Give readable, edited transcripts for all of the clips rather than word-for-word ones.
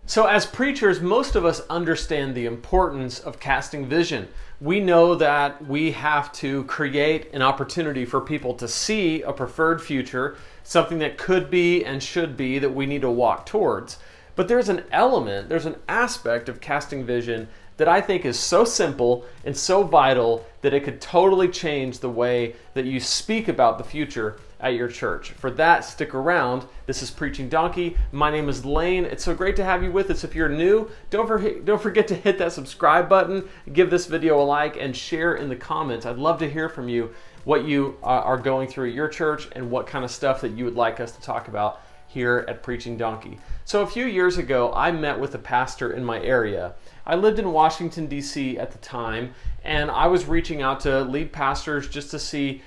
So as preachers, most of us understand the importance of casting vision. We know that we have to create an opportunity for people to see a preferred future, something that could be and should be that we need to walk towards. But there's an aspect of casting vision that I think is so simple and so vital that it could totally change the way that you speak about the future at your church. For that, stick around. This is Preaching Donkey. My name is Lane. It's so great to have you with us. If you're new, don't forget to hit that subscribe button, give this video a like, and share in the comments. I'd love to hear from you what you are going through at your church and what kind of stuff that you would like us to talk about here at Preaching Donkey. So a few years ago, I met with a pastor in my area. I lived in Washington, D.C. at the time, and I was reaching out to lead pastors just to see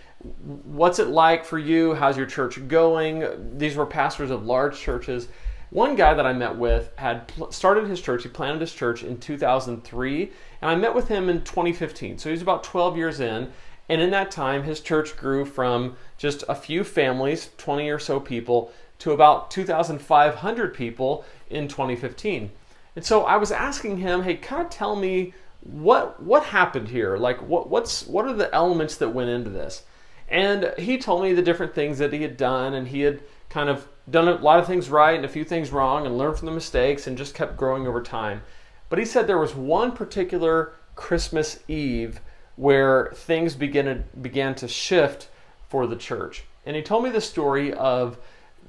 what's it like for you, how's your church going. These were pastors of large churches. One guy that I met with had started his church, he planted his church in 2003, and I met with him in 2015. So he was about 12 years in, and in that time, his church grew from just a few families, 20 or so people, to about 2,500 people in 2015. And so I was asking him, hey, kind of tell me what happened here? Like, what are the elements that went into this? And he told me the different things that he had done, and he had kind of done a lot of things right and a few things wrong and learned from the mistakes and just kept growing over time. But he said there was one particular Christmas Eve where things began to shift for the church. And he told me the story of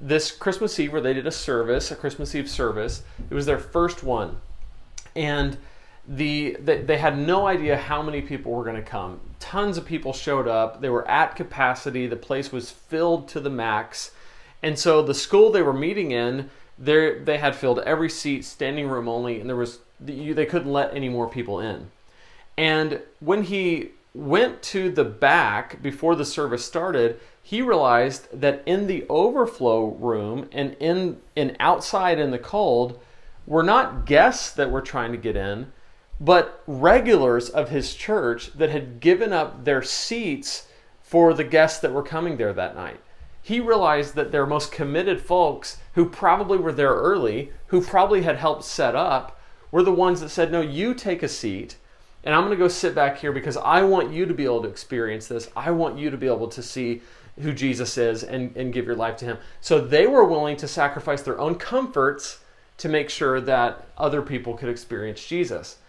this Christmas Eve where they did a Christmas Eve service. It was their first one. And they had no idea how many people were going to come. Tons of people showed up. They were at capacity. The place was filled to the max. And so the school they were meeting in, they had filled every seat, standing room only, and they couldn't let any more people in. And when he went to the back before the service started, he realized that in the overflow room and in outside in the cold were not guests that were trying to get in, but regulars of his church that had given up their seats for the guests that were coming there that night. He realized that their most committed folks, who probably were there early, who probably had helped set up, were the ones that said, no, you take a seat, and I'm going to go sit back here because I want you to be able to experience this. I want you to be able to see who Jesus is and give your life to him. So they were willing to sacrifice their own comforts to make sure that other people could experience Jesus.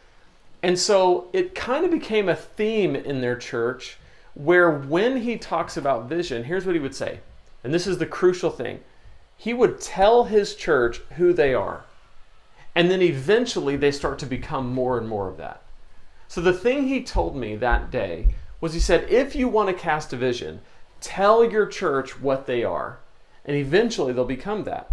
And so it kind of became a theme in their church where when he talks about vision, here's what he would say. And this is the crucial thing. He would tell his church who they are. And then eventually they start to become more and more of that. So the thing he told me that day was he said, if you want to cast a vision, tell your church what they are. And eventually they'll become that.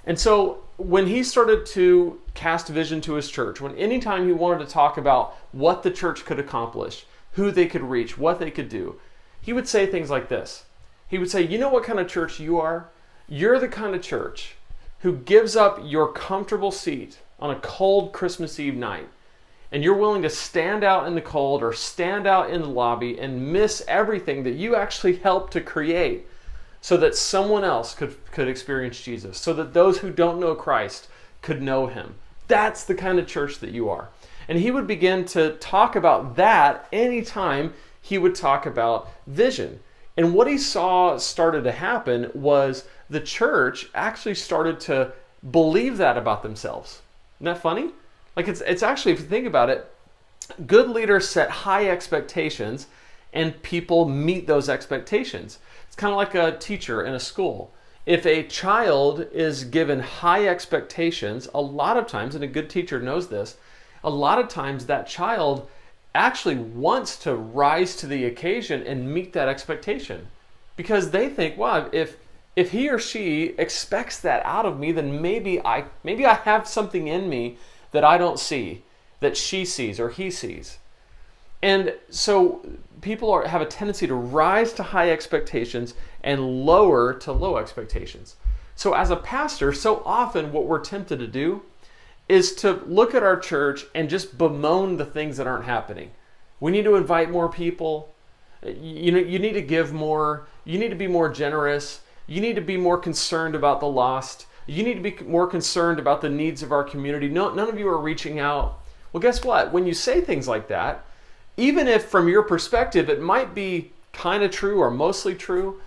And so when he started to cast vision to his church, anytime he wanted to talk about what the church could accomplish, who they could reach, what they could do, he would say things like this. He would say, you know what kind of church you are? You're the kind of church who gives up your comfortable seat on a cold Christmas Eve night, and you're willing to stand out in the cold or stand out in the lobby and miss everything that you actually helped to create so that someone else could experience Jesus, so that those who don't know Christ could know him. That's the kind of church that you are. And he would begin to talk about that anytime he would talk about vision. And what he saw started to happen was the church actually started to believe that about themselves. Isn't that funny? Like it's actually, if you think about it, good leaders set high expectations and people meet those expectations. It's kind of like a teacher in a school. If a child is given high expectations, a lot of times, and a good teacher knows this, a lot of times that child actually wants to rise to the occasion and meet that expectation. Because they think, wow, if he or she expects that out of me, then maybe I have something in me that I don't see, that she sees or he sees. And so people have a tendency to rise to high expectations and lower to low expectations. So as a pastor, so often what we're tempted to do is to look at our church and just bemoan the things that aren't happening. We need to invite more people. You need to give more. You need to be more generous. You need to be more concerned about the lost. You need to be more concerned about the needs of our community. No, none of you are reaching out. Well, guess what? When you say things like that, even if from your perspective it might be kind of true or mostly true,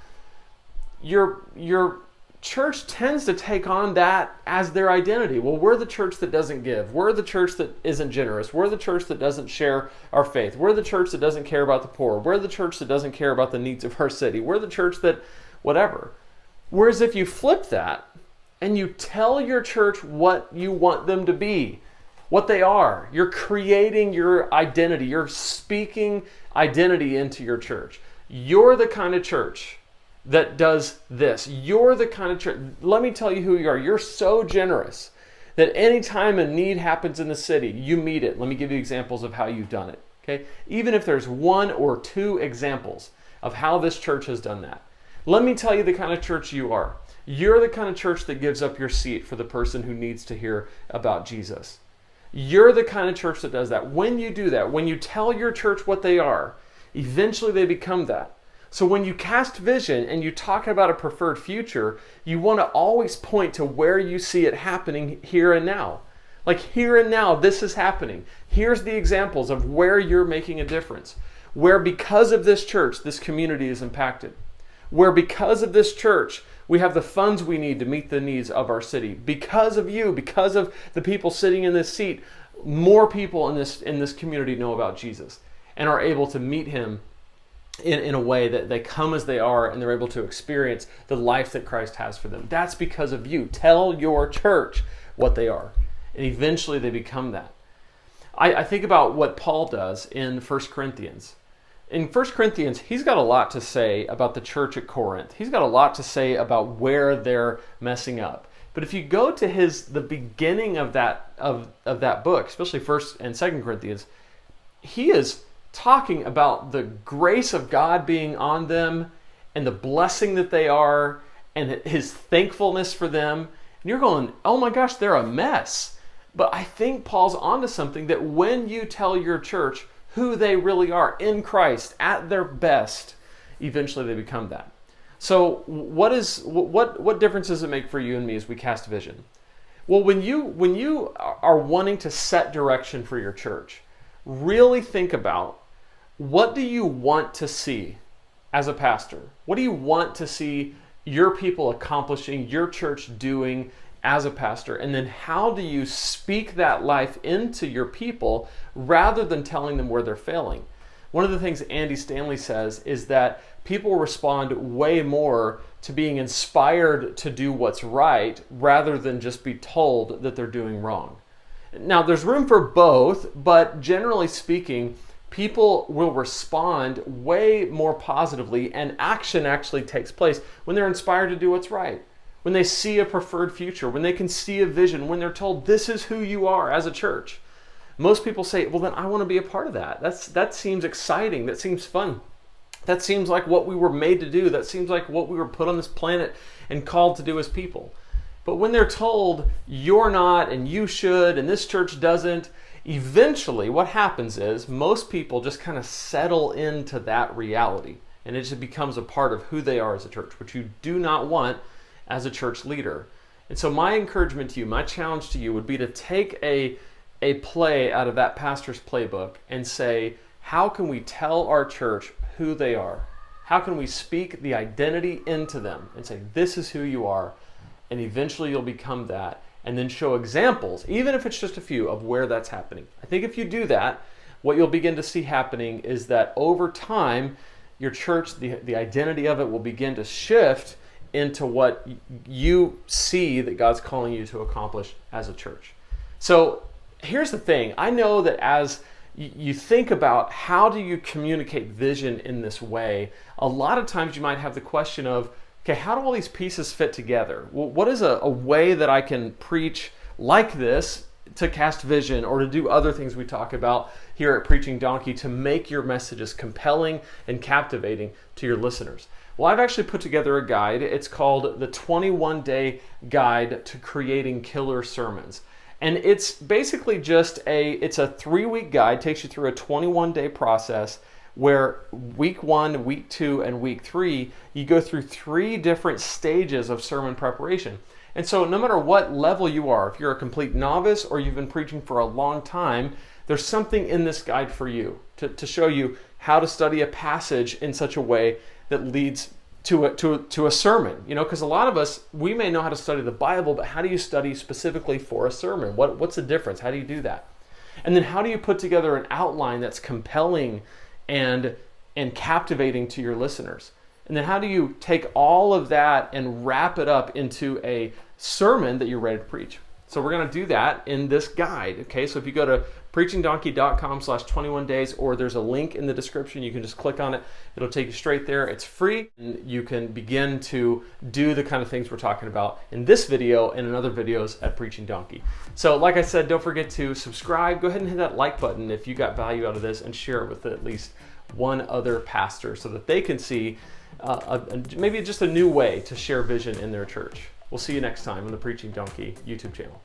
your church tends to take on that as their identity. Well, we're the church that doesn't give. We're the church that isn't generous. We're the church that doesn't share our faith. We're the church that doesn't care about the poor. We're the church that doesn't care about the needs of our city. We're the church that whatever. Whereas if you flip that and you tell your church what you want them to be, what they are, you're creating your identity. You're speaking identity into your church. You're the kind of church that does this. You're the kind of church. Let me tell you who you are. You're so generous that anytime a need happens in the city, you meet it. Let me give you examples of how you've done it. Okay? Even if there's one or two examples of how this church has done that. Let me tell you the kind of church you are. You're the kind of church that gives up your seat for the person who needs to hear about Jesus. You're the kind of church that does that. When you do that, when you tell your church what they are, eventually they become that. So when you cast vision and you talk about a preferred future, you want to always point to where you see it happening here and now. Like here and now, this is happening. Here's the examples of where you're making a difference. Where because of this church, this community is impacted. Where because of this church, we have the funds we need to meet the needs of our city. Because of you, because of the people sitting in this seat, more people in this community know about Jesus and are able to meet him in a way that they come as they are and they're able to experience the life that Christ has for them. That's because of you. Tell your church what they are. And eventually they become that. I think about what Paul does in 1 Corinthians. In 1 Corinthians, he's got a lot to say about the church at Corinth. He's got a lot to say about where they're messing up. But if you go to the beginning of that book, especially 1 and 2 Corinthians, he is talking about the grace of God being on them and the blessing that they are and his thankfulness for them. And you're going, oh my gosh, they're a mess. But I think Paul's onto something, that when you tell your church who they really are in Christ at their best, eventually they become that. So what difference does it make for you and me as we cast vision? Well, when you are wanting to set direction for your church, really think about, what do you want to see as a pastor? What do you want to see your people accomplishing, your church doing as a pastor? And then how do you speak that life into your people rather than telling them where they're failing? One of the things Andy Stanley says is that people respond way more to being inspired to do what's right rather than just be told that they're doing wrong. Now, there's room for both, but generally speaking, people will respond way more positively, and action actually takes place when they're inspired to do what's right. When they see a preferred future, when they can see a vision, when they're told this is who you are as a church. Most people say, well, then I want to be a part of that. That seems exciting. That seems fun. That seems like what we were made to do. That seems like what we were put on this planet and called to do as people. But when they're told you're not and you should and this church doesn't, eventually what happens is most people just kind of settle into that reality, and it just becomes a part of who they are as a church, which you do not want as a church leader. And so my encouragement to you, my challenge to you would be to take a play out of that pastor's playbook and say, how can we tell our church who they are? How can we speak the identity into them and say, this is who you are, and eventually you'll become that, and then show examples, even if it's just a few, of where that's happening. I think if you do that, what you'll begin to see happening is that over time, your church, the identity of it will begin to shift into what you see that God's calling you to accomplish as a church. So here's the thing. I know that as you think about how do you communicate vision in this way, a lot of times you might have the question of, okay, how do all these pieces fit together? Well, what is a way that I can preach like this to cast vision or to do other things we talk about here at Preaching Donkey to make your messages compelling and captivating to your listeners? Well, I've actually put together a guide. It's called the 21-Day Guide to Creating Killer Sermons. And it's basically just it's a 3-week guide, takes you through a 21-day process where week 1, week 2, and week 3, you go through 3 different stages of sermon preparation. And so no matter what level you are, if you're a complete novice or you've been preaching for a long time, there's something in this guide for you to show you how to study a passage in such a way that leads to a sermon. Because a lot of us, we may know how to study the Bible, but how do you study specifically for a sermon? What's the difference? How do you do that? And then how do you put together an outline that's compelling and captivating to your listeners? And then how do you take all of that and wrap it up into a sermon that you're ready to preach? So we're going to do that in this guide. Okay, so if you go to preachingdonkey.com/21 days, or there's a link in the description, you can just click on it. It'll take you straight there. It's free, and you can begin to do the kind of things we're talking about in this video and in other videos at Preaching Donkey. So like I said, don't forget to subscribe. Go ahead and hit that like button if you got value out of this, and share it with at least one other pastor so that they can see maybe just a new way to share vision in their church. We'll see you next time on the Preaching Donkey YouTube channel.